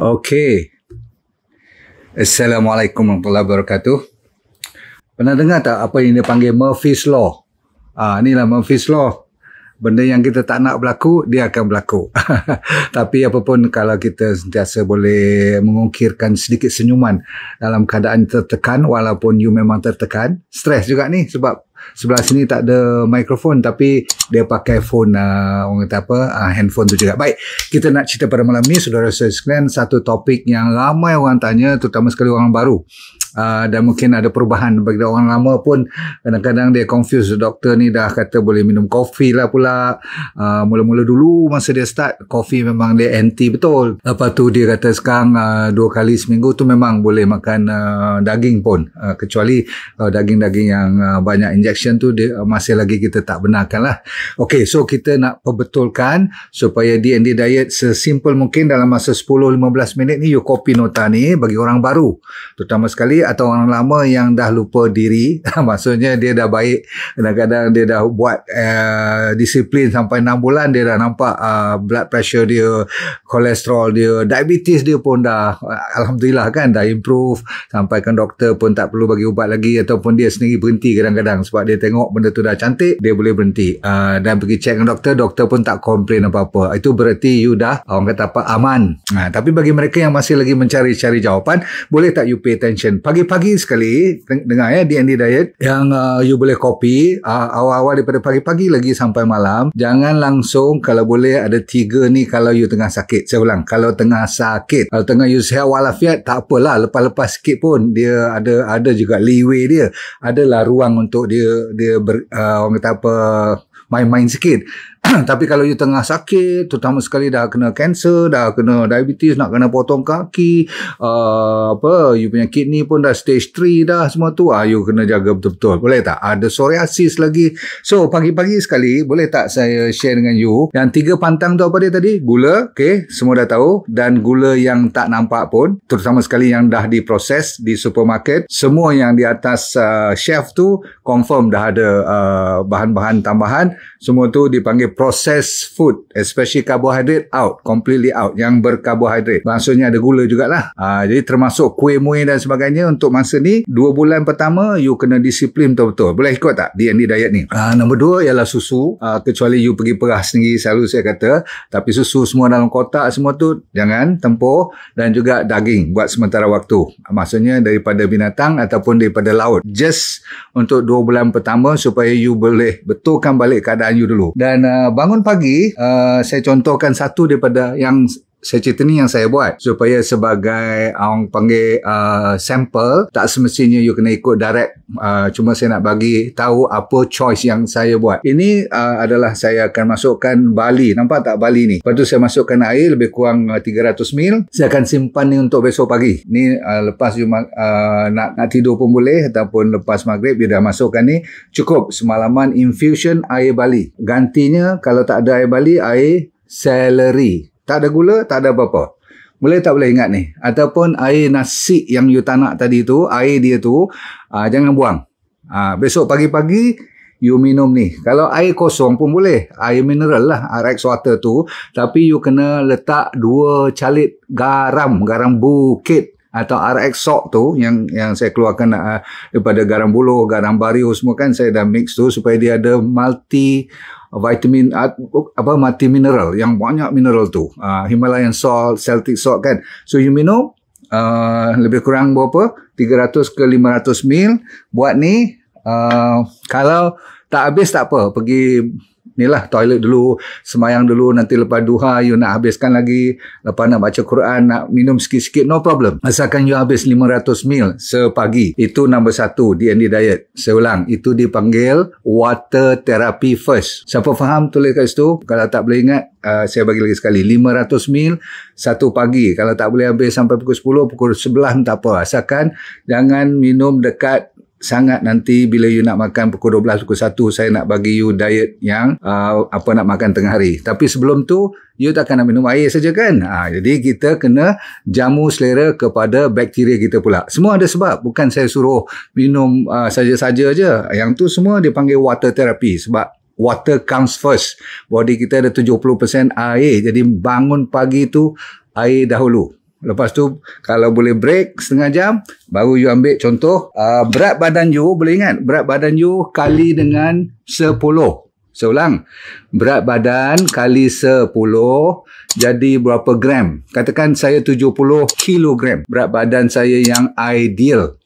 Okey. Assalamualaikum warahmatullahi wabarakatuh. Pernah dengar tak apa yang dia panggil Murphy's Law? Inilah Murphy's Law. Benda yang kita tak nak berlaku, dia akan berlaku. Tapi apapun, kalau kita sentiasa boleh mengukirkan sedikit senyuman dalam keadaan tertekan, walaupun you memang tertekan. Stres juga ni sebab sebelah sini tak ada mikrofon, tapi dia pakai phone, orang kata apa, handphone tu juga. Baik, kita nak cerita pada malam ni, saudara sekalian, satu topik yang ramai orang tanya, terutama sekali orang baru. Dan mungkin ada perubahan bagi orang lama pun. Kadang-kadang dia confuse, doktor ni dah kata boleh minum kopi lah pula. Mula-mula dulu masa dia start, kopi memang dia anti betul. Lepas tu dia kata sekarang 2 kali seminggu tu memang boleh makan daging pun, kecuali daging-daging yang banyak injection tu dia masih lagi kita tak benarkan lah. Okay, so kita nak perbetulkan supaya D&D diet sesimpel mungkin dalam masa 10-15 minit ni. You copy nota ni bagi orang baru terutama sekali, atau orang lama yang dah lupa diri. Maksudnya dia dah baik, kadang-kadang dia dah buat disiplin sampai 6 bulan, dia dah nampak blood pressure dia, kolesterol dia, diabetes dia pun dah alhamdulillah kan, dah improve, sampai kan doktor pun tak perlu bagi ubat lagi, ataupun dia sendiri berhenti kadang-kadang sebab dia tengok benda tu dah cantik, dia boleh berhenti dan pergi check dengan doktor, doktor pun tak komplain apa-apa. Itu berarti you dah, orang kata apa, aman. Tapi bagi mereka yang masih lagi mencari-cari jawapan, boleh tak you pay attention pagi-pagi sekali, dengar ya, D&D diet yang you boleh copy awal-awal daripada pagi-pagi lagi sampai malam. Jangan langsung, kalau boleh ada 3 ni kalau you tengah sakit. Saya ulang, kalau tengah sakit, kalau tengah you sihat walafiat, tak apalah, lepas-lepas sikit pun dia ada juga leeway dia, adalah ruang untuk dia orang kata apa, main-main sikit. Tapi kalau you tengah sakit, terutama sekali dah kena kanser, dah kena diabetes, nak kena potong kaki, you punya kidney pun dah stage 3 dah, semua tu, you kena jaga betul-betul. Boleh tak? Ada psoriasis lagi. So, pagi-pagi sekali, boleh tak saya share dengan you, yang 3 pantang tu apa dia tadi? Gula, okay, semua dah tahu, dan gula yang tak nampak pun, terutama sekali yang dah diproses di supermarket, semua yang di atas shelf tu, confirm dah ada bahan-bahan tambahan, semua tu dipanggil processed food, especially carbohydrate out, completely out, yang berkarbohidrat. Maksudnya ada gula jugalah. Jadi termasuk kuih muih dan sebagainya. Untuk masa ni 2 bulan pertama you kena disiplin betul-betul. Boleh ikut tak D&D diet ni? Nombor 2 ialah susu, kecuali you pergi perah sendiri, selalu saya kata. Tapi susu semua dalam kotak semua tu jangan tempoh, dan juga daging buat sementara waktu. Maksudnya daripada binatang ataupun daripada laut. Just untuk 2 bulan pertama supaya you boleh betulkan balik keadaan you dulu. Dan bangun pagi, saya contohkan satu daripada yang saya cerita ni yang saya buat, supaya sebagai orang panggil sampel, tak semestinya you kena ikut direct. Cuma saya nak bagi tahu apa choice yang saya buat. Ini adalah saya akan masukkan barley. Nampak tak barley ni? Lepas tu saya masukkan air lebih kurang 300 ml. Saya akan simpan ni untuk besok pagi. Ni lepas you nak tidur pun boleh, ataupun lepas maghrib you dah masukkan ni. Cukup semalaman infusion air barley. Gantinya kalau tak ada air barley, air celery. Tak ada gula, tak ada apa-apa. Boleh tak boleh ingat ni? Ataupun air nasi yang you tak nak tadi tu, air dia tu, jangan buang. Besok pagi-pagi, you minum ni. Kalau air kosong pun boleh. Air mineral lah, RX water tu. Tapi you kena letak 2 calit garam bukit. Atau RX salt tu yang saya keluarkan daripada garam buluh, garam bario semua kan, saya dah mix tu supaya dia ada multi vitamin, multi mineral, yang banyak mineral tu. Himalayan salt, Celtic salt kan. So you minum lebih kurang berapa? 300 ke 500 ml. Buat ni, kalau tak habis tak apa, pergi inilah toilet dulu, semayang dulu, nanti lepas duha you nak habiskan lagi, lepas nak baca Quran, nak minum sikit-sikit, no problem. Asalkan you habis 500 ml sepagi. Itu nombor 1 D&D diet. Saya ulang, itu dipanggil water therapy first. Siapa faham tulis kat situ. Kalau tak boleh ingat, saya bagi lagi sekali, 500 ml satu pagi. Kalau tak boleh habis sampai pukul 10, pukul 11 tak apa. Asalkan jangan minum dekat sangat nanti bila you nak makan pukul 12, pukul 1, saya nak bagi you diet yang nak makan tengah hari. Tapi sebelum tu, you takkan nak minum air saja kan? Jadi kita kena jamu selera kepada bakteria kita pula. Semua ada sebab. Bukan saya suruh minum saja-saja je. Yang tu semua dipanggil water therapy. Sebab water comes first. Body kita ada 70% air. Jadi bangun pagi tu air dahulu. Lepas tu kalau boleh break setengah jam, baru you ambil contoh berat badan you. Boleh ingat berat badan you kali dengan 10. Saya ulang, berat badan kali 10 jadi berapa gram? Katakan saya 70 kilogram berat badan saya yang ideal.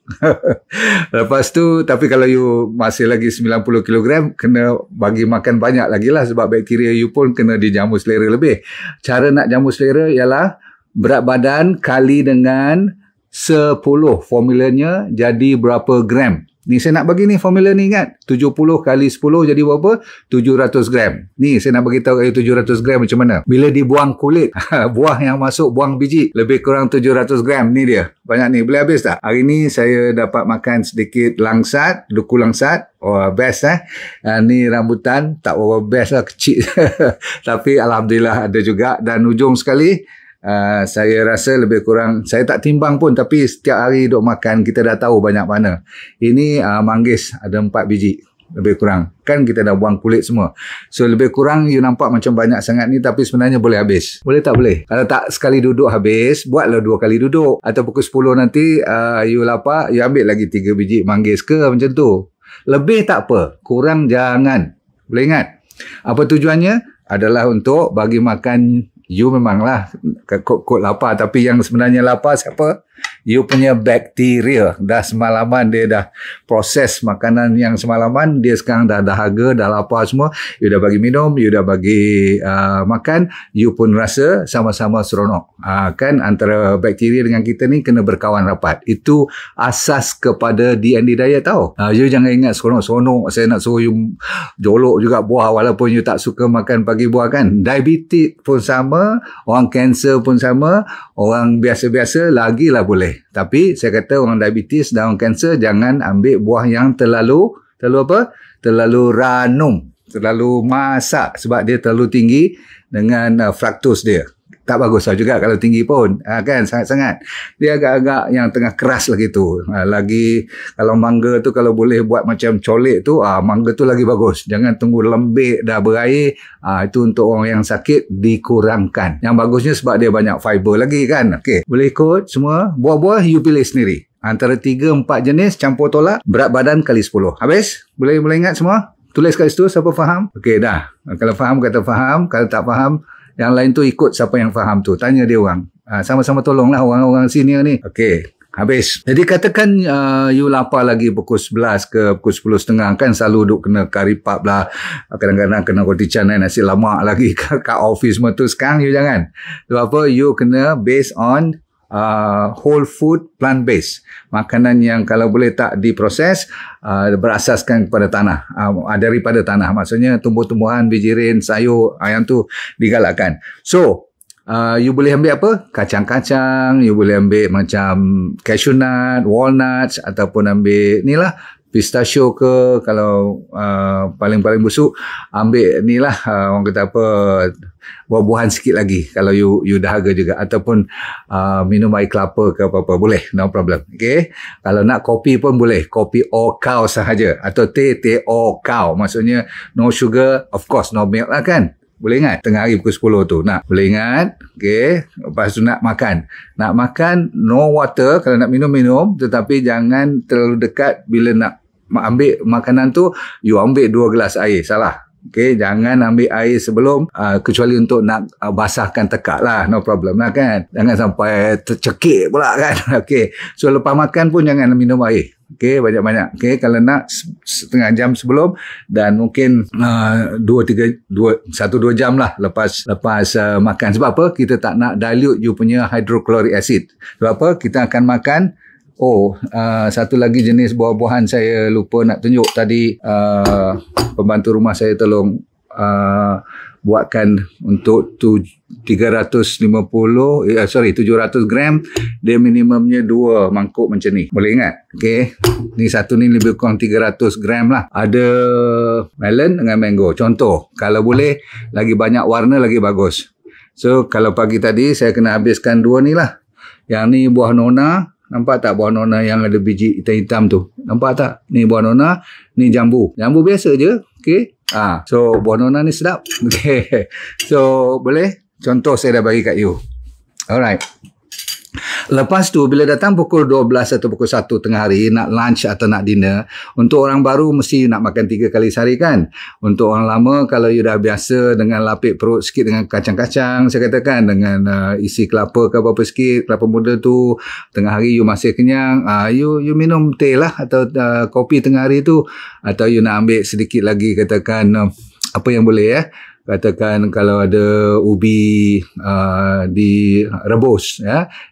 Lepas tu, tapi kalau you masih lagi 90 kilogram, kena bagi makan banyak lagi lah, sebab bakteria you pun kena dijamu selera lebih. Cara nak jamu selera ialah berat badan kali dengan 10. Formulanya jadi berapa gram? Ni saya nak bagi ni formula ni, ingat. 70 kali 10 jadi berapa? 700 gram. Ni saya nak bagi tahu 700 gram macam mana. Bila dibuang kulit, buah yang masuk, buang biji, lebih kurang 700 gram. Ni dia. Banyak ni. Boleh habis tak? Hari ni saya dapat makan sedikit langsat, duku langsat. Oh, best ni rambutan, tak berapa best lah, kecil. Tapi Alhamdulillah ada juga. Dan ujung sekali, saya rasa lebih kurang, saya tak timbang pun, tapi setiap hari duk makan, kita dah tahu banyak mana. Ini manggis ada 4 biji lebih kurang, kan kita dah buang kulit semua. So lebih kurang you nampak macam banyak sangat ni, tapi sebenarnya boleh habis. Boleh tak boleh? Kalau tak sekali duduk habis, buatlah 2 kali duduk. Atau pukul 10 nanti you lapar, you ambil lagi 3 biji manggis ke, macam tu. Lebih tak apa, kurang jangan. Boleh ingat? Apa tujuannya? Adalah untuk bagi makan you. Memanglah kod lapar, tapi yang sebenarnya lapar siapa? You punya bakteria. Dah semalaman dia dah proses makanan yang semalaman, dia sekarang dah dahaga, dah lapar semua. You dah bagi minum, you dah bagi makan, you pun rasa sama-sama seronok. Kan antara bakteria dengan kita ni kena berkawan rapat. Itu asas kepada D&D diet tau. You jangan ingat seronok-seronok saya nak suruh you jolok juga buah walaupun you tak suka makan pagi buah, kan. Diabetes pun sama, orang kanser pun sama, orang biasa-biasa lagilah boleh. Tapi saya kata orang diabetes dan orang kanser jangan ambil buah yang terlalu apa? Terlalu ranum, terlalu masak, sebab dia terlalu tinggi dengan fructose dia. Tak bagus lah juga kalau tinggi pun, kan, sangat-sangat. Dia agak-agak yang tengah keras lah gitu. Lagi kalau mangga tu kalau boleh buat macam colik tu, mangga tu lagi bagus. Jangan tunggu lembik dah berair. Itu untuk orang yang sakit dikurangkan. Yang bagusnya sebab dia banyak fiber lagi, kan. Okey, boleh ikut semua. Buah-buah you pilih sendiri. Antara 3-4 jenis campur tolak, berat badan kali 10. Habis? Boleh ingat semua? Tulis kat situ siapa faham? Okey, dah. Kalau faham kata faham, kalau tak faham yang lain tu ikut siapa yang faham tu. Tanya dia orang. Sama-sama tolonglah orang-orang senior ni. Okey, habis. Jadi katakan you lapar lagi pukul 11 ke pukul 10.30, kan selalu duk kena kari pap lah. Kadang-kadang kena roti canai, nasi lemak lagi kat office semua tu. Sekarang you jangan. Sebab apa? You kena based on whole food, plant based. Makanan yang kalau boleh tak diproses, berasaskan kepada tanah, daripada tanah. Maksudnya tumbuh-tumbuhan, bijirin, sayur, yang tu digalakkan. So you boleh ambil apa? Kacang-kacang, you boleh ambil macam cashew nut, walnuts, ataupun ambil ni lah pistachio ke. Kalau paling-paling busuk, ambil ni lah, orang kata apa, buah-buahan sikit lagi kalau you dahaga juga. Ataupun minum air kelapa ke apa-apa, boleh, no problem. Okay, kalau nak kopi pun boleh, kopi okau sahaja, atau teh okau, maksudnya no sugar, of course no milk lah, kan. Boleh ingat tengah hari pukul 10 tu, nak boleh ingat. Okay, lepas tu nak makan no water. Kalau nak minum, tetapi jangan terlalu dekat. Bila nak ambil makanan tu, you ambil 2 gelas air, salah. Okay, jangan ambil air sebelum, kecuali untuk nak basahkan tekak lah, no problem lah, kan. Jangan sampai tercekik pula, kan. Okay, so lepas makan pun jangan minum air. Okay, banyak-banyak. Okay, kalau nak setengah jam sebelum, dan mungkin 1-2 jam lah lepas makan. Sebab apa? Kita tak nak dilute you punya hydrochloric acid. Sebab apa? Kita akan makan. Satu lagi jenis buah-buahan saya lupa nak tunjuk tadi. Pembantu rumah saya tolong buatkan untuk 700 gram. Dia minimumnya 2 mangkuk macam ni. Boleh ingat? Okay, ni satu ni lebih kurang 300 gram lah. Ada melon dengan mango. Contoh, kalau boleh lagi banyak warna lagi bagus. So kalau pagi tadi saya kena habiskan 2 ni lah. Yang ni buah nona. Nampak tak buah nona yang ada biji hitam-hitam tu? Nampak tak? Ni buah nona, ni jambu. Jambu biasa je. Okay. So buah nona ni sedap. Okay. So boleh? Contoh saya dah bagi kat you. Alright. Lepas tu bila datang pukul 12 atau pukul 1 tengah hari nak lunch atau nak dinner, untuk orang baru mesti nak makan 3 kali sehari kan. Untuk orang lama kalau you dah biasa dengan lapik perut sikit dengan kacang-kacang, saya katakan dengan isi kelapa ke apa-apa sikit, kelapa muda tu, tengah hari you masih kenyang, you minum teh lah atau kopi tengah hari tu, atau you nak ambil sedikit lagi katakan apa yang boleh katakan kalau ada ubi direbus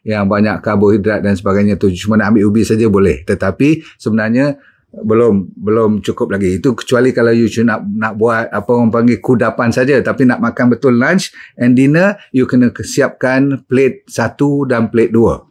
yang banyak karbohidrat dan sebagainya tu, cuma nak ambil ubi saja boleh, tetapi sebenarnya belum cukup lagi itu, kecuali kalau you nak buat apa orang panggil kudapan saja, tapi nak makan betul lunch and dinner, you kena siapkan plate 1 dan plate 2.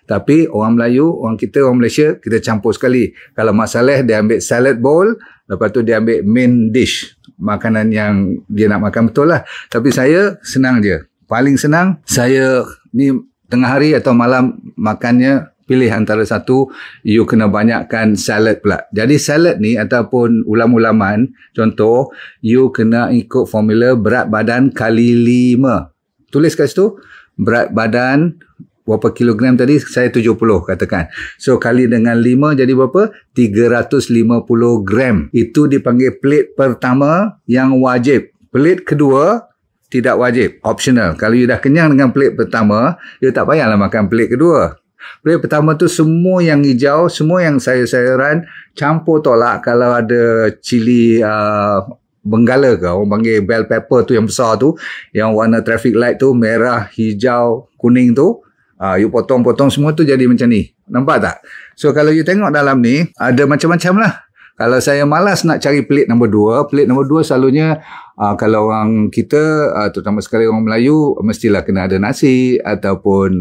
Tapi orang Melayu, orang kita, orang Malaysia, kita campur sekali. Kalau Mak Saleh dia ambil salad bowl, lepas tu dia ambil main dish, makanan yang dia nak makan betul lah. Tapi saya senang je. Paling senang, saya ni tengah hari atau malam makannya, pilih antara satu, you kena banyakkan salad pula. Jadi salad ni ataupun ulam-ulaman, contoh, you kena ikut formula berat badan kali 5. Tulis kat situ, berat badan berapa kilogram tadi, saya 70 katakan. So kali dengan 5 jadi berapa? 350 gram. Itu dipanggil plate pertama yang wajib. Plate kedua tidak wajib, optional. Kalau you dah kenyang dengan plate pertama, you tak payahlah makan plate kedua. Plate pertama tu semua yang hijau, semua yang sayur-sayuran, campur tolak. Kalau ada cili benggala ke, orang panggil bell pepper tu yang besar tu, yang warna traffic light tu, merah, hijau, kuning tu, you potong-potong semua tu jadi macam ni. Nampak tak? So kalau you tengok dalam ni, ada macam-macam lah. Kalau saya malas nak cari plate nombor 2, plate nombor 2 selalunya kalau orang kita, terutama sekali orang Melayu, mestilah kena ada nasi ataupun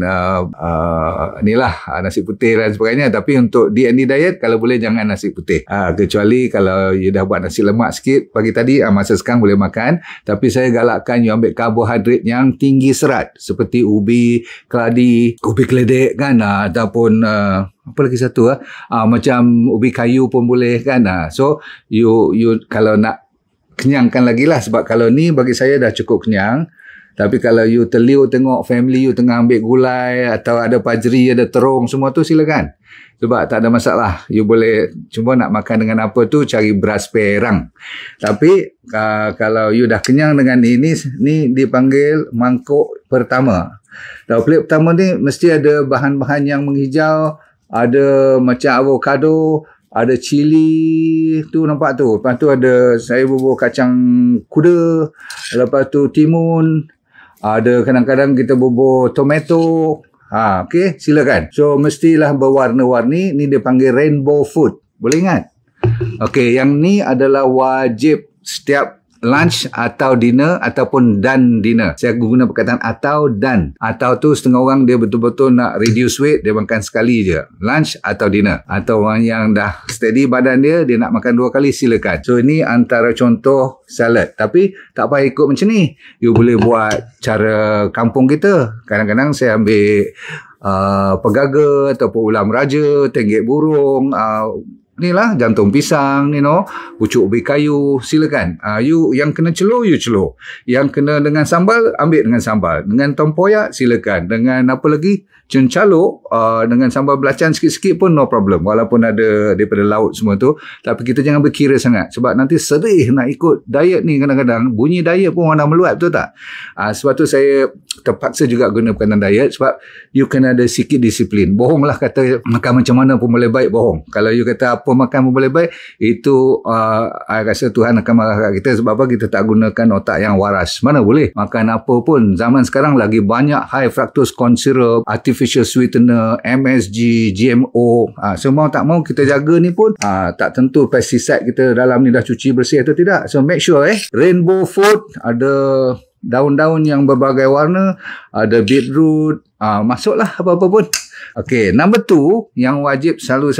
inilah nasi putih dan sebagainya. Tapi untuk D&D diet, kalau boleh jangan nasi putih. Kecuali kalau you dah buat nasi lemak sikit pagi tadi, masa sekarang boleh makan. Tapi saya galakkan you ambil karbohidrat yang tinggi serat, seperti ubi, keladi, ubi keledek kan, ataupun apa lagi satu macam ubi kayu pun boleh kan. So you kalau nak kenyangkan lagi lah, sebab kalau ni bagi saya dah cukup kenyang. Tapi kalau you terliur tengok family you tengah ambil gulai atau ada pajri, ada terung, semua tu silakan. Sebab tak ada masalah. You boleh cuma nak makan dengan apa tu, cari beras perang. Tapi kalau you dah kenyang dengan ini dipanggil mangkuk pertama. Dalam plate pertama ni mesti ada bahan-bahan yang menghijau, ada macam avocado, ada cili tu, nampak tu. Lepas tu ada saya bubur kacang kuda, lepas tu timun, ada kadang-kadang kita bubur tomato. Okey, silakan. So mestilah berwarna-warni, ni dia panggil rainbow food. Boleh ingat? Okey, yang ni adalah wajib setiap lunch atau dinner ataupun dan dinner. Saya guna perkataan atau dan. Atau tu setengah orang dia betul-betul nak reduce weight, dia makan sekali je. Lunch atau dinner. Atau orang yang dah steady badan dia nak makan 2 kali, silakan. So ini antara contoh salad. Tapi tak payah ikut macam ni. You boleh buat cara kampung kita. Kadang-kadang saya ambil pegaga ataupun ulam raja, tenggek burung, inilah jantung pisang, pucuk ubi kayu, silakan. You yang kena celur, you celur. Yang kena dengan sambal, ambil dengan sambal. Dengan tempoyak, silakan. Dengan apa lagi? Cencaluk, dengan sambal belacan sikit-sikit pun no problem. Walaupun ada daripada laut semua tu. Tapi kita jangan berkira sangat. Sebab nanti sedih nak ikut diet ni kadang-kadang. Bunyi diet pun orang dah meluap, betul tak? Sebab tu saya terpaksa juga guna perkataan diet. Sebab you kena ada sikit disiplin. Bohonglah kata makan macam mana pun boleh baik, bohong. Kalau you kata apa makan pun boleh baik, itu I rasa Tuhan akan marah kat kita. Sebab apa? Kita tak gunakan otak yang waras. Mana boleh makan apa pun. Zaman sekarang lagi banyak high fructose corn syrup, artificial sweetener, MSG, GMO. Semua tak mau kita jaga ni pun tak tentu pesticide kita dalam ni dah cuci bersih atau tidak. So make sure rainbow food, ada daun-daun yang berbagai warna, ada beetroot, masuklah apa-apa pun. Okey, number 2 yang wajib selalu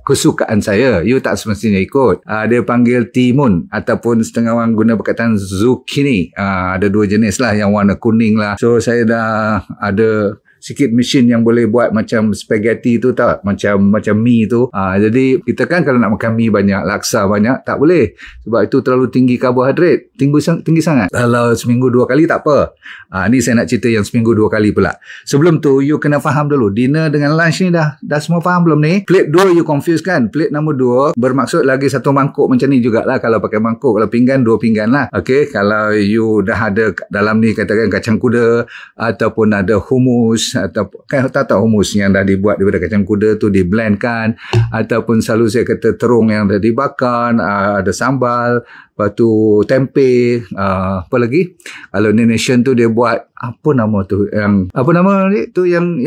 kesukaan saya, you tak semestinya ikut. Dia panggil timun ataupun setengah orang guna perkataan zucchini. Ada 2 jenis lah, yang warna kuning lah. So saya dah ada sikit mesin yang boleh buat macam spaghetti tu tak, macam mie tu. Jadi kita kan kalau nak makan mie banyak, laksa banyak, tak boleh sebab itu terlalu tinggi karbohidrat, tinggi sangat. Kalau seminggu 2 kali tak apa. Ni saya nak cerita yang seminggu 2 kali pula. Sebelum tu you kena faham dulu, dinner dengan lunch ni dah semua faham belum ni? Plate 2 you confuse kan? Plate nombor 2 bermaksud lagi satu mangkuk macam ni jugalah kalau pakai mangkuk. Kalau pinggan 2 pinggan lah. Okey, kalau you dah ada dalam ni katakan kacang kuda ataupun ada hummus, atau kan tak hummus yang dah dibuat daripada kacang kuda tu, di blend kan, ataupun selalu saya kata terung yang dah dibakar, ada sambal, lepas tu tempe, apa lagi, kalau Indonesian tu dia buat apa nama tu, yang apa nama ni tu, yang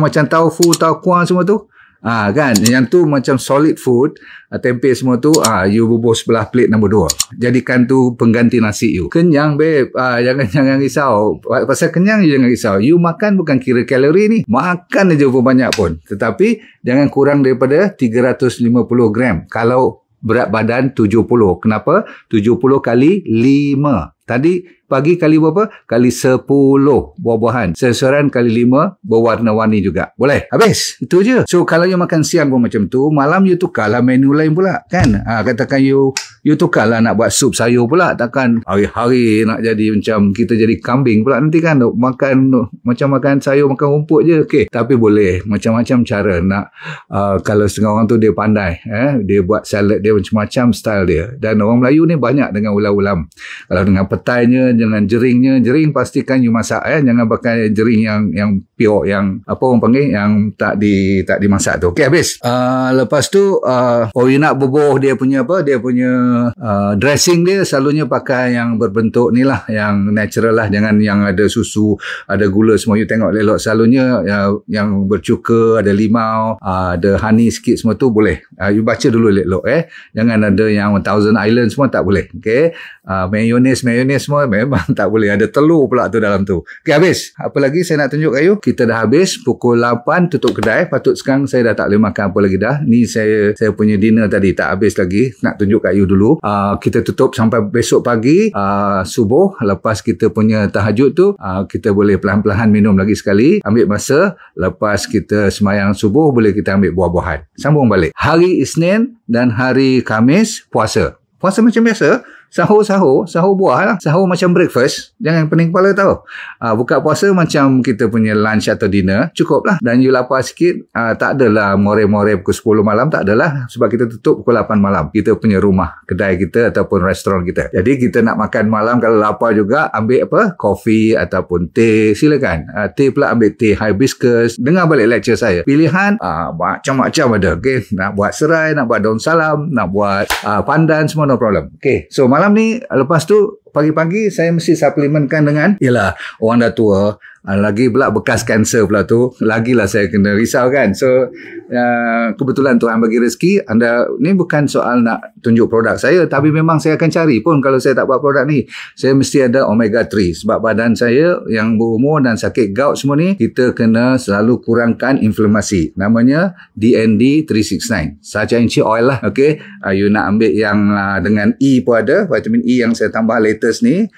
macam tofu, kuah semua tu. Kan, yang tu macam solid food, tempe semua tu, you bubuh sebelah plate nombor 2. Jadikan tu pengganti nasi you. Kenyang babe, jangan risau. Pasal kenyang you jangan risau. You makan bukan kira kalori ni. Makan aja banyak pun. Tetapi jangan kurang daripada 350 gram. Kalau berat badan 70. Kenapa? 70 kali 5. Tadi pagi kali berapa? Kali 10 buah-buahan. Sayur-sayuran kali 5 berwarna-warni juga. Boleh? Habis. Itu je. So kalau you makan siang pun macam tu, malam you tukarlah menu lain pula. Kan? Katakan you tukarlah nak buat sup sayur pula. Takkan hari-hari nak jadi macam kita jadi kambing pula nanti kan. Macam makan sayur, makan rumput je. Okey. Tapi boleh. Macam-macam cara nak. Kalau setengah orang tu dia pandai. Dia buat salad dia macam-macam style dia. Dan orang Melayu ni banyak dengan ulam-ulam. Kalau dengan petainya, dengan jeringnya, jering pastikan you masak. Jangan pakai jering yang pure, yang apa orang panggil, yang tak dimasak tu. Okey, habis. Lepas tu you nak bubuh dia punya dressing dia, selalunya pakai yang berbentuk ni lah, yang natural lah, jangan yang ada susu, ada gula semua. You tengok elok, selalunya yang bercuka, ada limau, ada honey sikit semua tu boleh. You baca dulu elok. Jangan ada yang 1000 Island semua, tak boleh. Okey. Mayonnaise semua memang tak boleh. Ada telur pula tu dalam tu. Okey, habis. Apa lagi saya nak tunjuk kat you? Kita dah habis. Pukul 8 tutup kedai. Patut sekarang saya dah tak boleh makan apa lagi dah. Ni saya punya dinner tadi tak habis lagi. Nak tunjuk kat you dulu. Kita tutup sampai besok pagi, subuh. Lepas kita punya tahajud tu, kita boleh pelan-pelan minum lagi sekali. Ambil masa. Lepas kita semayang subuh, boleh kita ambil buah-buahan. Sambung balik. Hari Isnin dan hari Khamis puasa. Puasa macam biasa. Sahur buah lah. Sahur macam breakfast. Jangan pening kepala tau. Buka puasa macam kita punya lunch atau dinner. Cukup lah. Dan you lapar sikit, tak adalah more-more pukul 10 malam. Tak adalah. Sebab kita tutup pukul 8 malam. Kita punya rumah, kedai kita ataupun restoran kita. Jadi kita nak makan malam, kalau lapar juga, ambil apa? Kopi ataupun teh. Silakan. Teh pula ambil teh hibiscus. Dengar balik lecture saya. Pilihan macam-macam ada. Okay? Nak buat serai, nak buat daun salam, nak buat pandan, semua no problem. Okay. So malam ni, lepas tu pagi-pagi saya mesti suplementkan dengan, yalah, orang dah tua, lagi pula bekas kanser pula tu, lagilah saya kena risau kan. So kebetulan Tuhan bagi rezeki. Anda ni bukan soal nak tunjuk produk saya, tapi memang saya akan cari pun kalau saya tak buat produk ni. Saya mesti ada omega 3 sebab badan saya yang berumur dan sakit gout semua ni, kita kena selalu kurangkan inflamasi. Namanya DND 369 Sacha Inchi Oil lah. Okay, you nak ambil yang dengan E pun ada, vitamin E yang saya tambah latest ni.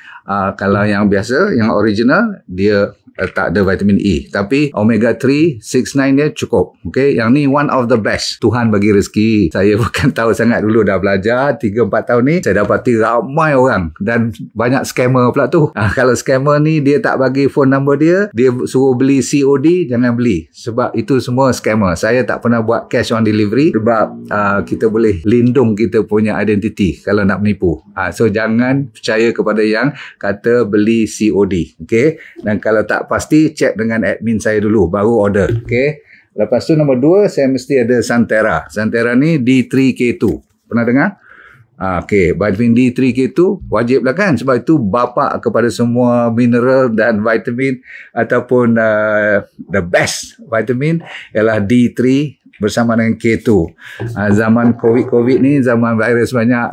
Kalau yang biasa, yang original, dia tak ada vitamin E. Tapi omega 3 69 dia cukup. Okay, yang ni one of the best. Tuhan bagi rezeki. Saya bukan tahu sangat, dulu dah belajar 3-4 tahun ni. Saya dapati ramai orang dan banyak scammer pula tu. Kalau scammer ni dia tak bagi phone number dia suruh beli COD, jangan beli. Sebab itu semua scammer. Saya tak pernah buat cash on delivery sebab kita boleh lindung kita punya identiti kalau nak menipu. So jangan percaya kepada yang kata beli COD. Okay, dan kalau tak pasti cek dengan admin saya dulu baru order. Okay. Lepas tu nombor 2, saya mesti ada Santera. Santera ni D3K2. Pernah dengar? Okay, vitamin D3K2 wajib lah kan, sebab itu bapa kepada semua mineral dan vitamin ataupun the best vitamin ialah D3 bersama dengan K2. Zaman COVID ni, zaman virus banyak,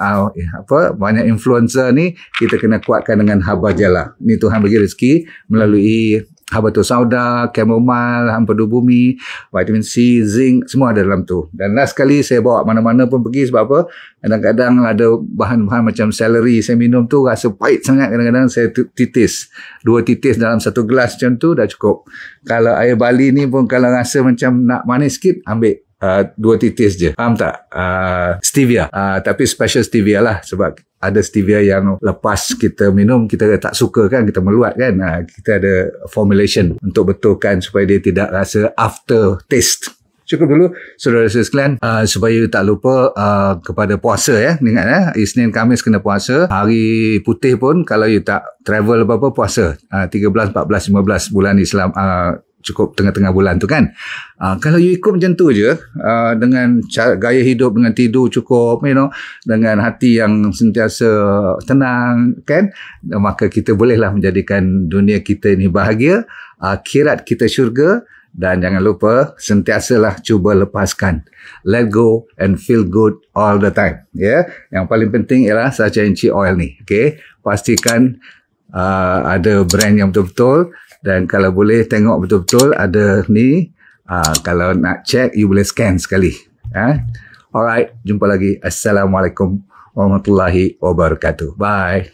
banyak influencer ni, kita kena kuatkan dengan haba jala. Ni Tuhan bagi rezeki melalui Habatus sauda, chamomile, empedu bumi, vitamin C, zinc, semua ada dalam tu. Dan last kali saya bawa mana-mana pun pergi sebab apa? Kadang-kadang ada bahan-bahan macam celery saya minum tu rasa pahit sangat, kadang-kadang saya titis. 2 titis dalam 1 gelas macam tu dah cukup. Kalau air Bali ni pun kalau rasa macam nak manis sikit, ambil 2 titis je. Faham tak? Stevia. Tapi special stevia lah, sebab ada stevia yang lepas kita minum kita tak suka kan, kita meluat kan. Kita ada formulation untuk betulkan supaya dia tidak rasa after taste. Cukup dulu saudara-saudara sekalian, supaya tak lupa kepada puasa ya. Ingat Isnin Khamis kena puasa. Hari putih pun kalau you tak travel apa-apa puasa. 13, 14, 15 bulan Islam, cukup tengah-tengah bulan tu kan. Kalau you ikut macam tu je, dengan gaya hidup, dengan tidur cukup, dengan hati yang sentiasa tenang kan, maka kita bolehlah menjadikan dunia kita ini bahagia, akhirat kita syurga. Dan jangan lupa sentiasalah cuba lepaskan, let go and feel good all the time ya. Yang paling penting ialah Sacha Inchi Oil ni, okey, pastikan ada brand yang betul-betul. Dan kalau boleh tengok betul-betul ada ni. Kalau nak check, you boleh scan sekali. Alright, jumpa lagi. Assalamualaikum warahmatullahi wabarakatuh. Bye.